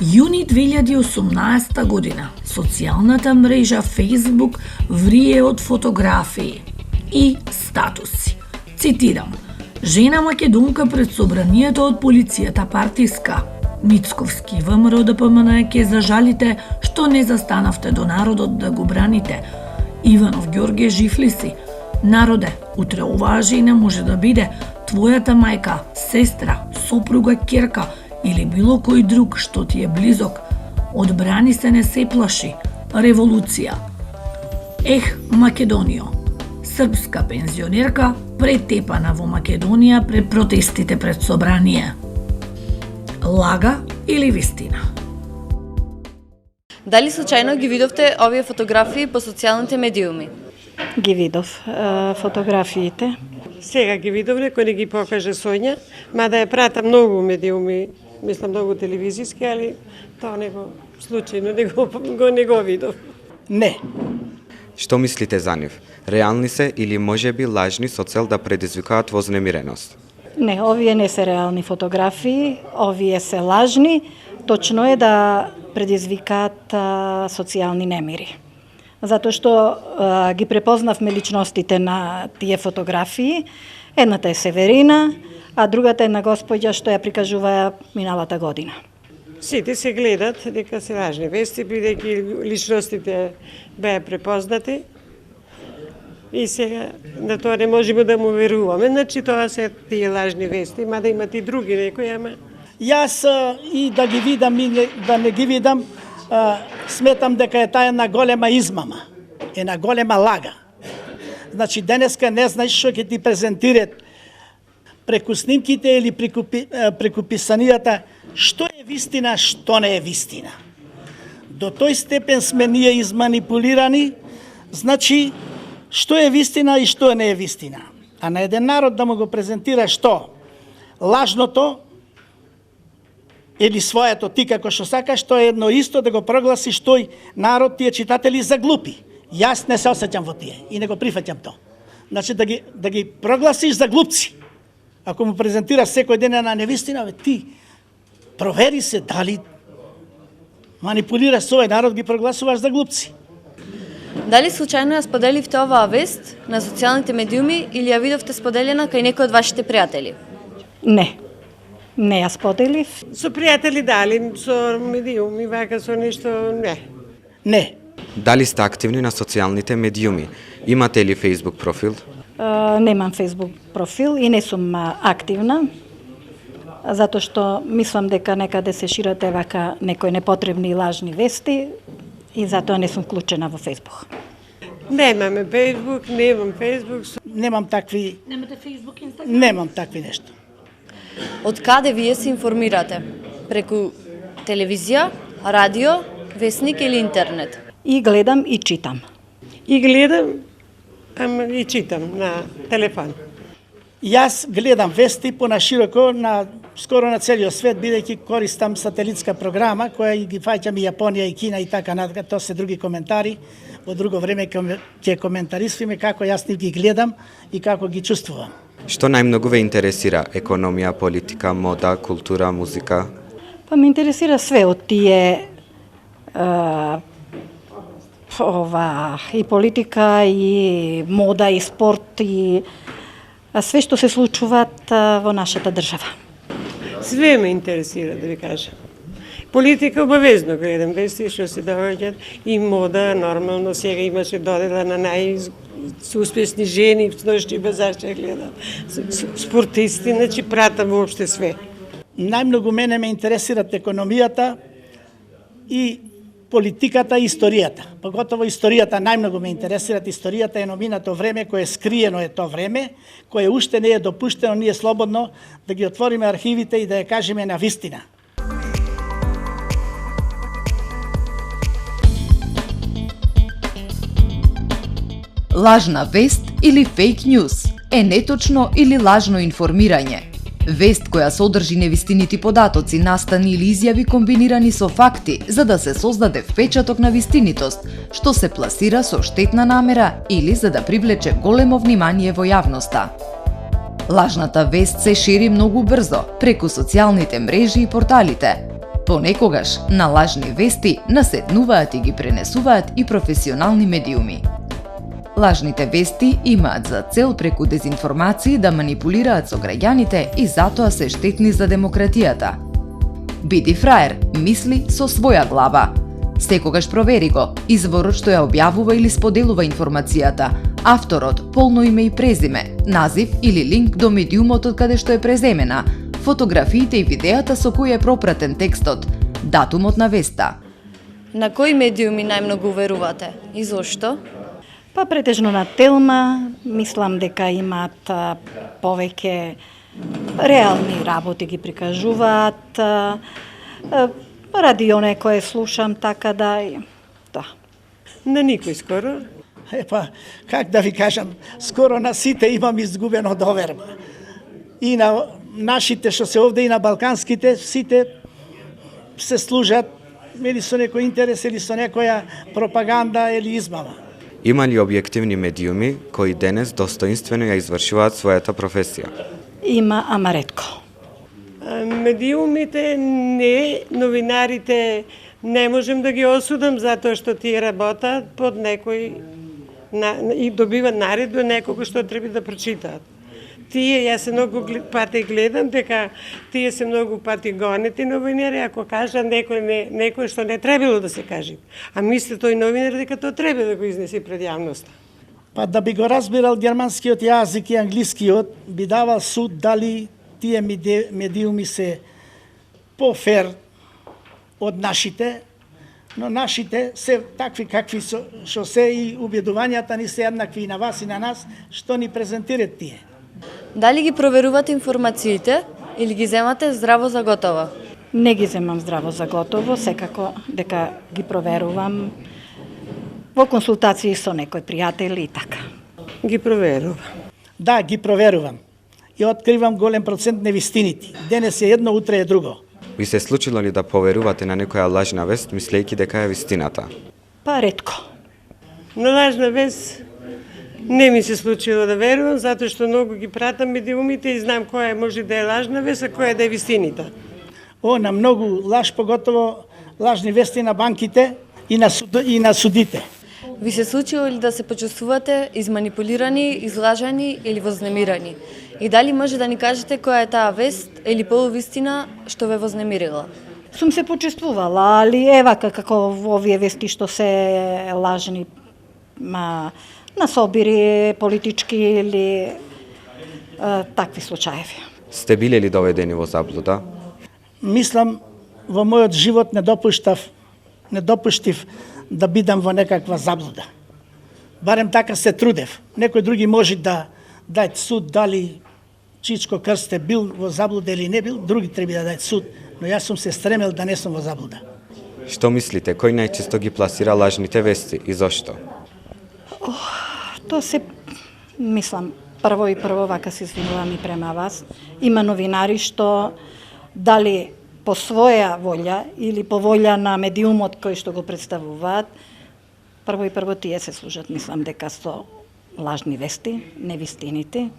Јуни 2018 година, социјалната мрежа Facebook врие од фотографии и статуси. Цитирам: жена македонка пред собранието од полицијата партиска. Мицковски, ВМРО ДПМН ке зажалите што не застанавте до народот да го браните. Иванов Ѓорге жив ли си? Народе, утре оваа жена може да биде твојата мајка, сестра, сопруга, ќерка или било кој друг што ти е близок. Одбрани се, не се плаши. Револуција. Ех, Македонијо. Српска пензионерка претепана во Македонија пред протестите пред собрание. Лага или вистина? Дали случајно ги видовте овие фотографии по социјалните медиуми? Ги видов фотографиите. Сега ги видов, некој не ги покаже Сонја, мада ја прата многу медиуми, мислам многу телевизиски, али тоа случајно не го видов. Не. Што мислите за нив? Реални се или можеби лажни со цел да предизвикаат вознемиреност? Не, овие не се реални фотографии, овие се лажни. Точно е да предизвикаат социјални немири. Затоа што ги препознавме личностите на тие фотографии. Едната е Северина, а другата е на господја што ја прикажува миналата година. Сите се гледат дека се лажни вести, бидејќи личностите беа препознати. И сега на тоа не можеме да му веруваме, значи тоа се тие лажни вести, мада имат и други некои, ама. Јас и да ги видам и да не ги видам, сметам дека е таа една голема измама, една голема лага. Значи денеска не знаеш што ќе ти презентираат преку снимките или преку писанијата што е вистина, што не е вистина. До тој степен сме ние изманипулирани, значи што е вистина и што не е вистина. А на еден народ да му го презентира што? Лажното или своето ти како што сакаш, што е едно исто да го прогласиш тој народ, тие читатели за глупи. Јас не се осеќам во тие и не го прифаќам тоа. Значи да ги прогласиш за глупци. Ако му презентираш секој ден на невистина, ти провери се дали манипулираш овој народ, ги прогласуваш за глупци. Дали случајно ја споделивте оваа вест на социјалните медиуми или ја видовте споделена кај некој од вашите пријатели? Не. Не ја споделив. Со пријатели дали, со медиуми, вака со нешто, не. Не. Дали сте активни на социјалните медиуми? Имате ли Facebook профил? Немам Facebook профил и не сум активна, затоа што мислам дека некаде се ширате вака некои непотребни и лажни вести и затоа не сум вклучена во Facebook. Немаме Facebook, немам Facebook. Немам такви... Немате Facebook, Instagram? Немам такви нешто. Од каде вие се информирате? Преку телевизија, радио, весник или интернет? И гледам и читам. И гледам, ама и читам на телефон. Јас гледам вести понашироко скоро на целиот свет, бидејќи користам сателитска програма која ги фаќам и Јапонија и Кина и така натаму. Тоа се други коментари. Во друго време ќе коментарисваме како јас нив ги гледам и како ги чувствувам. Што најмногу ве интересира? Економија, политика, мода, култура, музика? Па ме интересира све од тие и политика, и мода, и спорт, и све што се случуваат во нашата држава. Све ме интересира, да ви кажам. Политика обавезно гледам вести што се доаѓаат и мода, нормално сега имаше додела на успешни жени, сношти базар ќе гледам. Спортисти, значи пратам воопште све. Најмногу мене ме интересират економијата и политиката и историјата. Поготово историјата најмногу ме интересират. Историјата е номинато време, кое скриено е тоа време, кое уште не е допуштено ние слободно да ги отвориме архивите и да ја кажеме на вистина. Лажна вест или фейк ньюс е неточно или лажно информирање. Вест која содржи невистинити податоци, настани или изјави комбинирани со факти за да се создаде впечаток на вистинитост, што се пласира со штетна намера или за да привлече големо внимание во јавноста. Лажната вест се шири многу брзо преку социјалните мрежи и порталите. Понекогаш на лажни вести наседнуваат и ги пренесуваат и професионални медиуми. Лажните вести имаат за цел преку дезинформации да манипулираат со граѓаните и затоа се штетни за демократијата. Биди фраер, мисли со своја глава. Секогаш провери го, изворот што ја објавува или споделува информацијата, авторот, полно име и презиме, назив или линк до медиумот од каде што е преземена, фотографиите и видеата со кои е пропратен текстот, датумот на веста. На кои медиуми најмногу верувате и зошто? Па претежно на Телма, мислам дека имаат повеќе реални работи ги прикажуваат, радио некое слушам, така да. На никој скоро. Епа, как да ви кажам, скоро на сите имам изгубено доверба. И на нашите што се овде и на балканските, сите се служат или со некој интерес или со некоја пропаганда или измама. Има ли објективни медиуми кои денес достоинствено ја извршуваат својата професија? Има, ама ретко. Медиумите не, новинарите не можем да ги осудам затоа што тие работат под некој и добиват наредба некого што треба да прочитаат. Тие, јас се многу пати гледам дека тие се многу пати гонети новинари, ако кажа некој што не требало да се каже. А мисли тој новинар дека тоа треба да го изнесе пред јавноста. Па да би го разбирал германскиот јазик и англискиот, би давал суд дали тие медиуми се по-фер од нашите, но нашите се такви какви што се и убедувањата ни се еднакви и на вас и на нас, што ни презентират тие. Дали ги проверувате информациите или ги земате здраво за готово? Не ги земам здраво за готово, секако дека ги проверувам во консултации со некој пријател и така. Ги проверувам. Да, ги проверувам. И откривам голем процент невистините. Денес е едно, утре е друго. Ви се случило ли да поверувате на некоја лажна вест, мислејќи дека е вистината? Па ретко. На лажна вест не ми се случило да верувам, затоа што многу ги пратам медиумите и знам која може да е лажна вест, а која да е вистината. На многу лаж, поготово лажни вести на банките и на судите. Ви се случило ли да се почувствувате изманипулирани, излажани или вознемирани? И дали може да ни кажете која е таа вест или полувистина што ве вознемирила? Сум се почувствувала, али ева како овие вести што се лажни, на собири политички или такви случаеви. Сте биле ли доведени во заблуда? Мислам, во мојот живот не допуштив да бидам во некаква заблуда. Барем така се трудев. Некој други може да дајат суд дали Чичко Крсте бил во заблуда или не бил, други треба да дајат суд, но јас сум се стремел да не сум во заблуда. Што мислите, кој најчесто ги пласира лажните вести и зошто? Тоа се, мислам, прво вака се извинувам и према вас. Има новинари што дали по своја волја или по волја на медиумот кој што го представуваат, прво тие се служат, мислам, дека со лажни вести, невистините.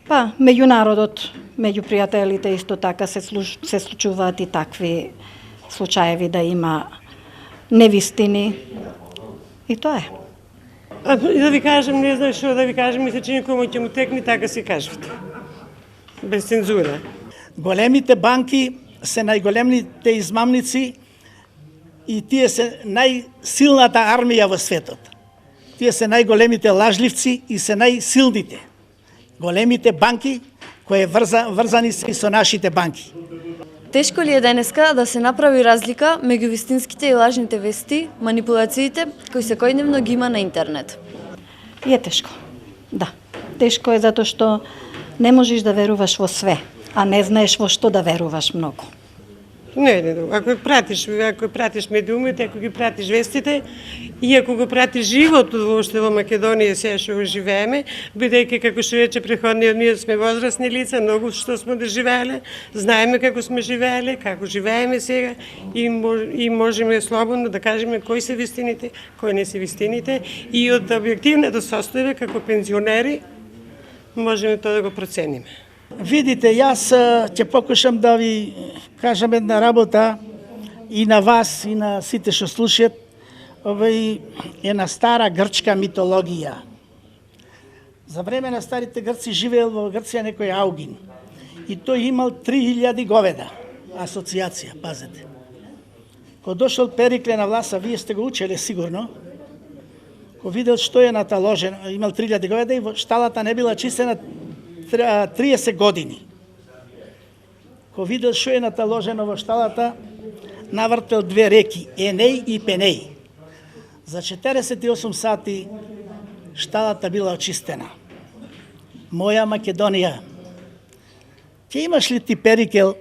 Па, меѓу народот, меѓу пријателите исто така се случуваат и такви случаеви да има невистини. И тоа е. Да ви кажам, не знам што да ви кажам, ми се чини кој ќе му текне, така се кажете. Без цензура. Големите банки се најголемните измамници и тие се најсилната армија во светот. Тие се најголемите лажливци и се најсилните. Големите банки кои врзани се и со нашите банки. Тешко ли е денеска да се направи разлика меѓу вистинските и лажните вести, манипулациите кои секојдневно ги има на интернет? И е тешко. Да. Тешко е затоа што не можеш да веруваш во све, а не знаеш во што да веруваш многу. Не, ако пратиш медиумите, ако ги пратиш вестите и ако го пратиш животот воопште во Македонија сега што го живееме, бидејќи како што рече преходниот, ние сме возрастни лица, многу што сме доживеале, знаеме како сме живеале, како живееме сега и можеме слободно да кажеме кои се вистините, кои не се вистините и од објективната состојба како пензионери можеме тоа да го процениме. Видите, јас ќе покушам да ви кажам една работа и на вас и на сите што слушаат. Овој е на стара грчка митологија. За време на старите грци живеел во Грција некој Аугин. И тој имал 3000 говеда. Асоциација, пазете. Кога дошол Перикле на власт, вие сте го учеле сигурно, кога видел што е наталожено, имал 3000 говеда и шталата не била чистена 30 години. Кога видел што е наталожено во шталата, навртел две реки, Енеј и Пенеј. За 48 сати шталата била очистена. Моја Македонија, ќе имаш ли ти, Перикел,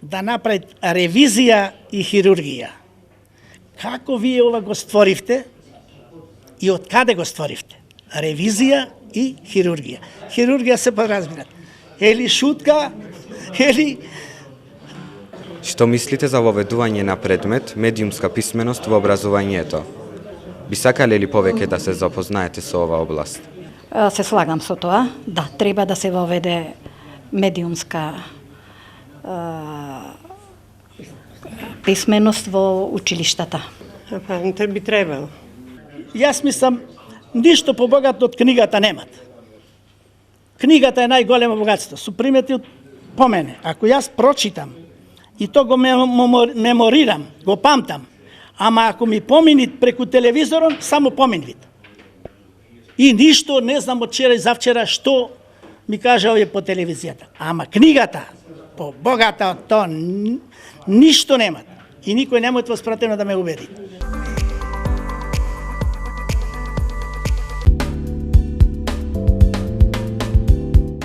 да направи ревизија и хирургија? Како вие ова го створивте и од каде го створивте? Ревизија и хирургија. Хирургија се подразбират. Или шутка, или... Што мислите за воведување на предмет медиумска писменост во образованието? Би сакале ли повеќе да се запознаете со оваа област? Се слагам со тоа. Да, треба да се воведе медиумска писменост во училиштата. Па, би требало. Јас мислам, ништо побогато од книгата немат. Книгата е најголемо богатство. Су приметил по мене. Ако јас прочитам и то го меморирам, го памтам, ама ако ми помини преку телевизорот, само помин вид. И ништо не знам од вчера и завчера што ми кажа овие по телевизијата. Ама книгата, по богата од тоа, ништо немат. И никој не може воспратено да ме убеди.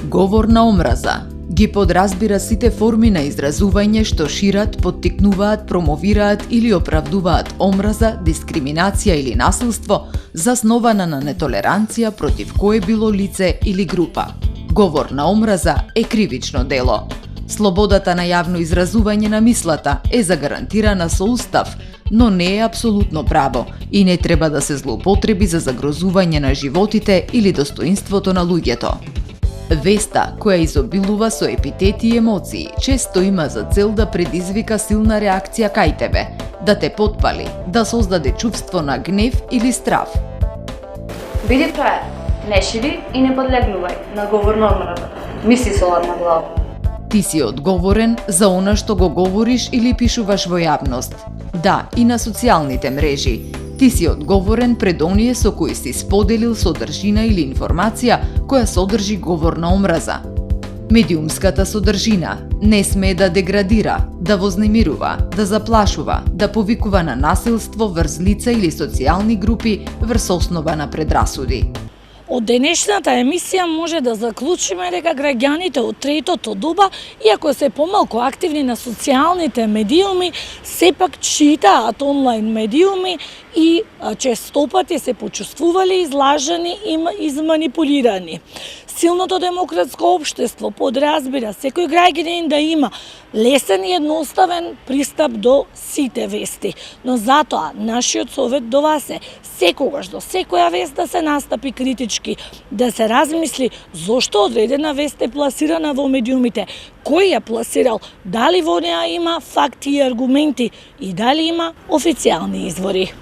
Говор на омраза ги подразбира сите форми на изразување што шират, поттикнуваат, промовираат или оправдуваат омраза, дискриминација или насилство, заснована на нетолеранција против кое било лице или група. Говор на омраза е кривично дело. Слободата на јавно изразување на мислата е загарантирана со устав, но не е апсолутно право и не треба да се злоупотреби за загрозување на животите или достоинството на луѓето. Веста, која изобилува со епитети и емоции, често има за цел да предизвика силна реакција кај тебе, да те потпали, да создаде чувство на гнев или страв. Биди фраер, не шири и не подлегнувај на говор на омраза. Мисли со ладна глава. Ти си одговорен за она што го говориш или пишуваш во јавност. Да, и на социјалните мрежи. Ти си одговорен пред оние со кои си споделил содржина или информација која содржи говор на омраза. Медиумската содржина не смее да деградира, да вознемирува, да заплашува, да повикува на насилство врз лица или социјални групи врз основа на предрасуди. Од денешната емисија може да заклучиме дека граѓаните од третото доба, иако се помалку активни на социјалните медиуми, сепак читаат онлайн медиуми и честопати се почувствували излажани и изманипулирани. Силното демократско општество подразбира секој граѓанин да има лесен и едноставен пристап до сите вести, но затоа нашиот совет до вас е секогаш до секоја вест да се настапи критички, да се размисли зошто одредена вест е пласирана во медиумите, кој ја пласирал, дали во неа има факти и аргументи и дали има официјални извори.